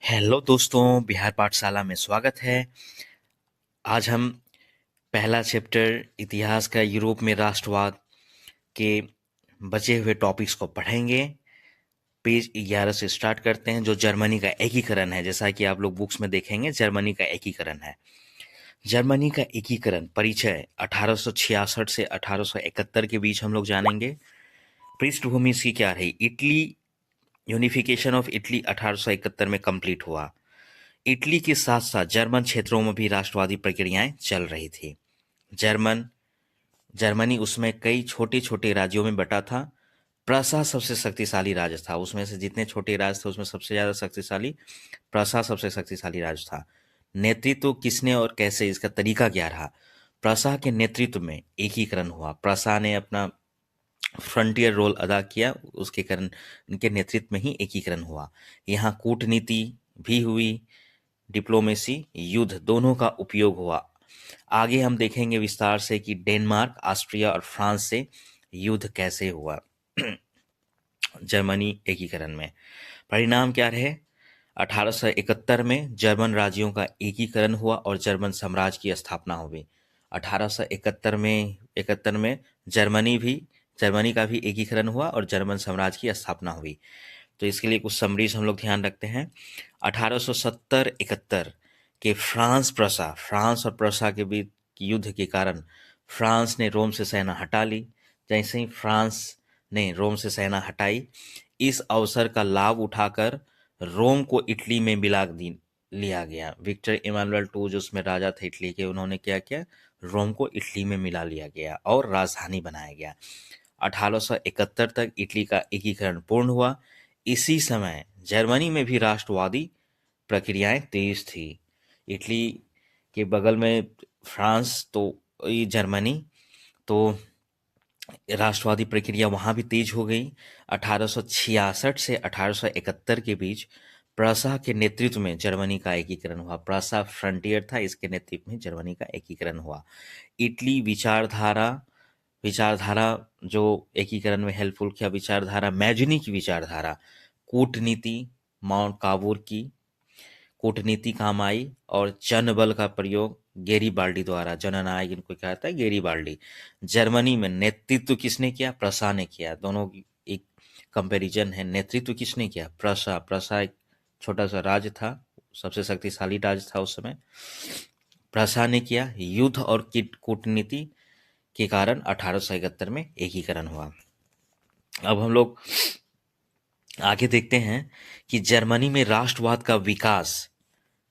Hello दोस्तों, बिहार पाठशाला में स्वागत है। आज हम पहला चैप्टर इतिहास का यूरोप में राष्ट्रवाद के बचे हुए टॉपिक्स को पढ़ेंगे। पेज 11 से स्टार्ट करते हैं, जो जर्मनी का एकीकरण है। जैसा कि आप लोग बुक्स में देखेंगे, जर्मनी का एकीकरण है। जर्मनी का एकीकरण परिचय 1866 से 1871 के बीच हम लोग जानेंगे। पृष्ठभूमि इसकी क्या रही? इटली यूनिफिकेशन ऑफ इटली 1871 में कंप्लीट हुआ। इटली के साथ साथ जर्मन क्षेत्रों में भी राष्ट्रवादी प्रक्रियाएं चल रही थी। जर्मनी उसमें कई छोटे छोटे राज्यों में बटा था। प्रसा सबसे शक्तिशाली राज्य था। उसमें से जितने छोटे राज्य थे, उसमें सबसे ज्यादा शक्तिशाली प्रसा सबसे शक्तिशाली राज्य था। नेतृत्व किसने और कैसे, इसका तरीका क्या रहा? प्रसा के नेतृत्व में एकीकरण हुआ। प्रसा ने अपना फ्रंटियर रोल अदा किया, उसके कारण उनके नेतृत्व में ही एकीकरण हुआ। यहाँ कूटनीति भी हुई, डिप्लोमेसी, युद्ध दोनों का उपयोग हुआ। आगे हम देखेंगे विस्तार से कि डेनमार्क, ऑस्ट्रिया और फ्रांस से युद्ध कैसे हुआ जर्मनी एकीकरण में। परिणाम क्या रहे? 1871 में जर्मन राज्यों का एकीकरण हुआ और जर्मन साम्राज्य की स्थापना हुई। 1871 में जर्मनी का भी एकीकरण हुआ और जर्मन साम्राज्य की स्थापना हुई। तो इसके लिए कुछ समरीज हम लोग ध्यान रखते हैं। 1870-71 के फ्रांस और प्रसा के बीच युद्ध के कारण फ्रांस ने रोम से सेना हटा ली। जैसे ही फ्रांस ने रोम से सेना हटाई, इस अवसर का लाभ उठाकर रोम को इटली में लिया गया। विक्टर इमानुएल टू, जो उसमें राजा थे इटली के, उन्होंने क्या किया? रोम को इटली में मिला लिया गया और राजधानी बनाया गया। 1871 तक इटली का एकीकरण पूर्ण हुआ। इसी समय जर्मनी में भी राष्ट्रवादी प्रक्रियाएं तेज थी। इटली के बगल में फ्रांस, तो ये जर्मनी, तो राष्ट्रवादी प्रक्रिया वहां भी तेज हो गई। 1866 से 1871 के बीच प्रसा के नेतृत्व में जर्मनी का एकीकरण हुआ। प्रसा फ्रंटियर था, इसके नेतृत्व में जर्मनी का एकीकरण हुआ। इटली विचारधारा विचारधारा जो एकीकरण में हेल्पफुल किया, विचारधारा मैजनी की विचारधारा, कूटनीति, माउंट काबूर की कूटनीति काम आई और जनबल का प्रयोग गेरीबाल्डी द्वारा, जननायक इनको क्या था? गेरीबाल्डी। जर्मनी में नेतृत्व किसने किया? प्रसा ने किया। दोनों की एक कंपैरिजन है। नेतृत्व किसने किया? प्रसा एक छोटा सा राज्य था, सबसे शक्तिशाली राज्य था उस समय। प्रसा ने किया। युद्ध और कूटनीति के कारण 1871 में एकीकरण हुआ। अब हम लोग आगे देखते हैं कि जर्मनी में राष्ट्रवाद का विकास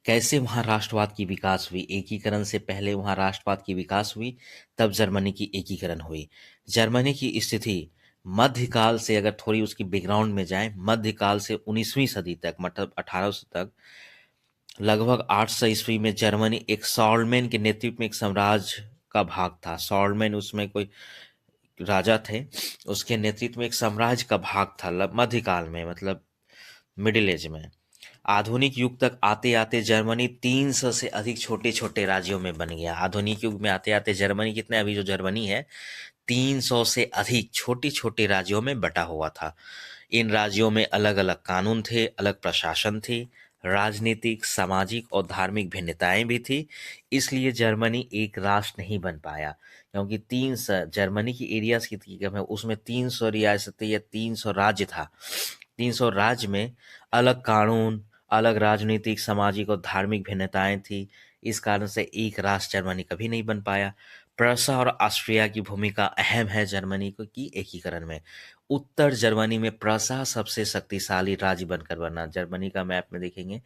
कैसे, वहां राष्ट्रवाद की विकास हुई। एकीकरण से पहले वहां राष्ट्रवाद की विकास हुई, तब जर्मनी की एकीकरण हुई। जर्मनी की स्थिति मध्यकाल से, अगर थोड़ी उसकी बैकग्राउंड में जाए, मध्यकाल से 19वीं सदी तक, मतलब 1800 तक, लगभग 800 ईस्वी में जर्मनी एक सॉल्डमैन के नेतृत्व में एक साम्राज्य का भाग था। सॉल्डमैन उसमें कोई राजा थे, उसके नेतृत्व में एक साम्राज्य का भाग था मध्यकाल में, मतलब मिडिल एज में। आधुनिक युग तक आते आते जर्मनी 300 से अधिक छोटे छोटे राज्यों में बन गया। आधुनिक युग में आते आते जर्मनी कितने, अभी जो जर्मनी है 300 से अधिक छोटे छोटे राज्यों में बटा हुआ था। इन राज्यों में अलग अलग कानून थे, अलग प्रशासन थी, राजनीतिक, सामाजिक और धार्मिक भिन्नताएं भी थी। इसलिए जर्मनी एक राष्ट्र नहीं बन पाया, क्योंकि 300 जर्मनी की एरियाज की कम है, उसमें 300 रियासतें या 300 राज्य था। 300 राज्य में अलग कानून, अलग राजनीतिक, सामाजिक और धार्मिक भिन्नताएं थी। इस कारण से एक राष्ट्र जर्मनी कभी नहीं बन पाया। प्रसा और ऑस्ट्रिया की भूमिका अहम है जर्मनी को की एकीकरण में। उत्तर जर्मनी में प्रसा सबसे शक्तिशाली राज्य बनकर बना। जर्मनी का मैप में देखेंगे,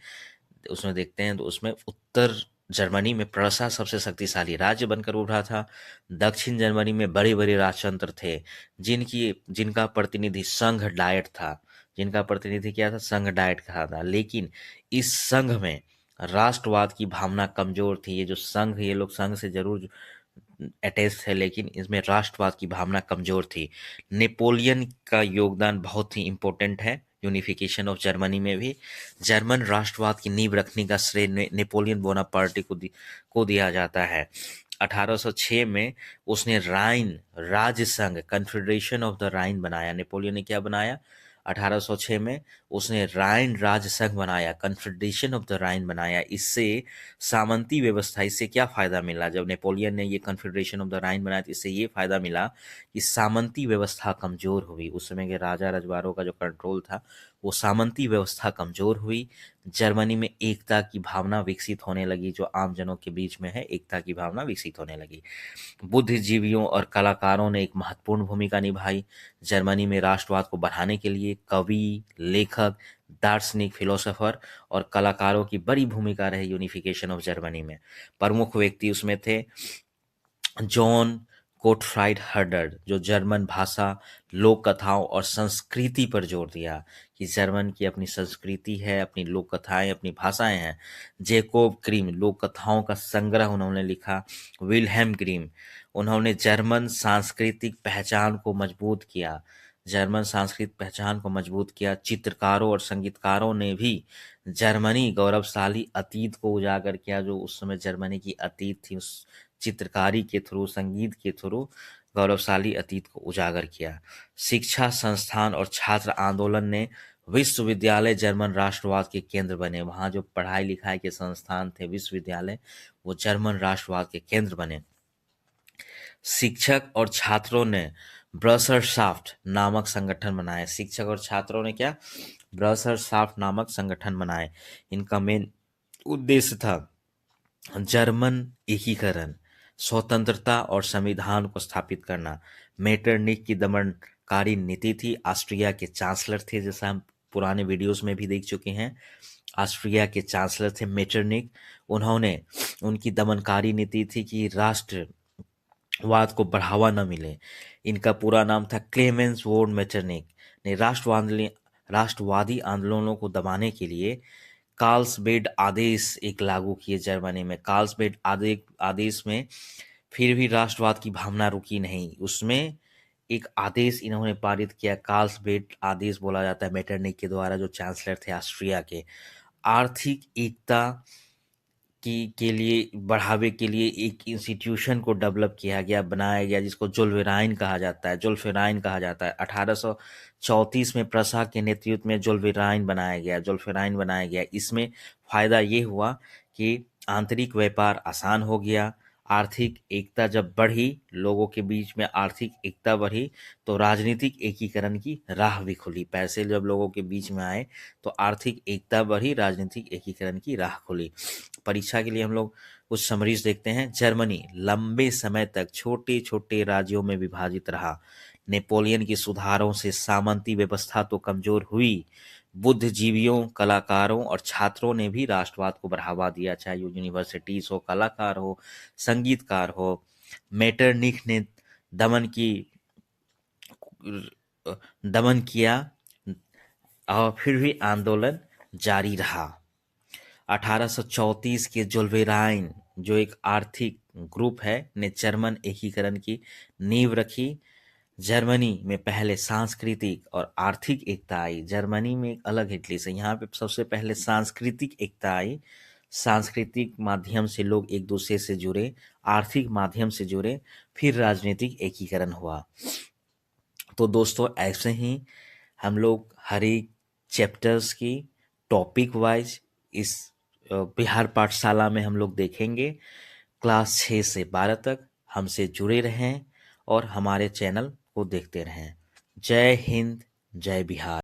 उसमें देखते हैं, तो उसमें उत्तर जर्मनी में प्रसा सबसे शक्तिशाली राज्य बनकर उभरा था। दक्षिण जर्मनी में बड़े बड़े राजतंत्र थे, जिनका प्रतिनिधि संघ डायट था। जिनका प्रतिनिधि क्या था? संघ डायट कहा था। लेकिन इस संघ में राष्ट्रवाद की भावना कमजोर थी। ये जो संघ, ये लोग संघ से जरूर अटैच थे, लेकिन इसमें राष्ट्रवाद की भावना कमजोर थी। नेपोलियन का योगदान बहुत ही इंपॉर्टेंट है यूनिफिकेशन ऑफ जर्मनी में भी। जर्मन राष्ट्रवाद की नींव रखने का श्रेय नेपोलियन बोनापार्टी को दिया जाता है। 1806 में उसने राइन राज्य संघ, कन्फेडरेशन ऑफ द राइन बनाया। नेपोलियन ने क्या बनाया? 1806 में उसने राइन राज्य संघ बनाया, कन्फेडरेशन ऑफ द राइन बनाया। इससे सामंती व्यवस्था, इससे क्या फ़ायदा मिला? जब नेपोलियन ने ये कन्फेडरेशन ऑफ द राइन बनाया तो इससे ये फ़ायदा मिला कि सामंती व्यवस्था कमज़ोर हुई। उस समय के राजा रजवाड़ों का जो कंट्रोल था वो सामंती व्यवस्था कमज़ोर हुई। जर्मनी में एकता की भावना विकसित होने लगी, जो आम जनों के बीच में है, एकता की भावना विकसित होने लगी। बुद्धिजीवियों और कलाकारों ने एक महत्वपूर्ण भूमिका निभाई। जर्मनी में राष्ट्रवाद को बढ़ाने के लिए कवि, लेखक, दार्शनिक, फिलोसोफर और कलाकारों की बड़ी भूमिका रही यूनिफिकेशन ऑफ जर्मनी में। प्रमुख व्यक्ति उसमें थे जॉन गोटफ्राइड हर्डर, जो जर्मन भाषा, लोक कथाओं और संस्कृति पर जोर दिया कि जर्मन की अपनी संस्कृति है, अपनी लोक कथाएं, अपनी भाषाएं हैं। जेकोब ग्रिम, लोक कथाओं का संग्रह उन्होंने लिखा। विल्हेम ग्रिम, उन्होंने जर्मन सांस्कृतिक पहचान को मजबूत किया, जर्मन सांस्कृतिक पहचान को मजबूत किया। चित्रकारों और संगीतकारों ने भी जर्मनी गौरवशाली अतीत को उजागर किया, जो उस समय जर्मनी की अतीत थी, उस चित्रकारी के थ्रू, संगीत के थ्रू गौरवशाली अतीत को उजागर किया। शिक्षा संस्थान और छात्र आंदोलन ने विश्वविद्यालय जर्मन राष्ट्रवाद के केंद्र बने। वहाँ जो पढ़ाई लिखाई के संस्थान थे, विश्वविद्यालय, वो जर्मन राष्ट्रवाद के केंद्र बने। शिक्षक और छात्रों ने ब्रसरशाफ्ट नामक संगठन बनाए। शिक्षक और छात्रों ने क्या? ब्रसरशाफ्ट नामक संगठन बनाए। इनका मेन उद्देश्य था जर्मन एकीकरण, स्वतंत्रता और संविधान को स्थापित करना। मेटरनिख की दमनकारी नीति थी। ऑस्ट्रिया के चांसलर थे, जैसा हम पुराने वीडियोस में भी देख चुके हैं। ऑस्ट्रिया के चांसलर थे मेटरनिख। उन्होंने, उनकी दमनकारी नीति थी कि राष्ट्रवाद को बढ़ावा न मिले। इनका पूरा नाम था क्लेमेंस वोन मेटरनिख ने राष्ट्रवादी आंदोलनों को दबाने के लिए कार्लसबेड आदेश एक लागू किए जर्मनी में। कार्लसबेड आदेश में फिर भी राष्ट्रवाद की भावना रुकी नहीं। उसमें एक आदेश इन्होंने पारित किया, कार्लसबेड आदेश बोला जाता है मेटरनिख के द्वारा, जो चांसलर थे ऑस्ट्रिया के। आर्थिक एकता के लिए, बढ़ावे के लिए एक इंस्टीट्यूशन को डेवलप किया गया, बनाया गया, जिसको जोल्वेराइन कहा जाता है। जोल्फेराइन कहा जाता है। 1834 में प्रसा के नेतृत्व में जोल्वेराइन बनाया गया, जोल्फेराइन बनाया गया। इसमें फायदा ये हुआ कि आंतरिक व्यापार आसान हो गया। आर्थिक एकता जब बढ़ी, लोगों के बीच में आर्थिक एकता बढ़ी, तो राजनीतिक एकीकरण की राह भी खुली। पैसे जब लोगों के बीच में आए तो आर्थिक एकता बढ़ी, राजनीतिक एकीकरण की राह खुली। परीक्षा के लिए हम लोग कुछ समरीज देखते हैं। जर्मनी लंबे समय तक छोटे छोटे राज्यों में विभाजित रहा। नेपोलियन के सुधारों से सामंती व्यवस्था तो कमजोर हुई, बुद्धिजीवियों, कलाकारों और छात्रों ने भी राष्ट्रवाद को बढ़ावा दिया, चाहे यूनिवर्सिटीज हो, कलाकार हो, संगीतकार हो। मेटरनिख ने दमन की दमन किया और फिर भी आंदोलन जारी रहा। 1834 के जोल्वेराइन, जो एक आर्थिक ग्रुप है, ने जर्मन एकीकरण की नींव रखी। जर्मनी में पहले सांस्कृतिक और आर्थिक एकता आई। जर्मनी में एक अलग इटली से, यहाँ पे सबसे पहले सांस्कृतिक एकता आई। सांस्कृतिक माध्यम से लोग एक दूसरे से जुड़े, आर्थिक माध्यम से जुड़े, फिर राजनीतिक एकीकरण हुआ। तो दोस्तों, ऐसे ही हम लोग हर एक चैप्टर्स की टॉपिक वाइज इस बिहार पाठशाला में हम लोग देखेंगे। क्लास 6 से 12 तक हमसे जुड़े रहें और हमारे चैनल को देखते रहें। जय हिंद, जय बिहार।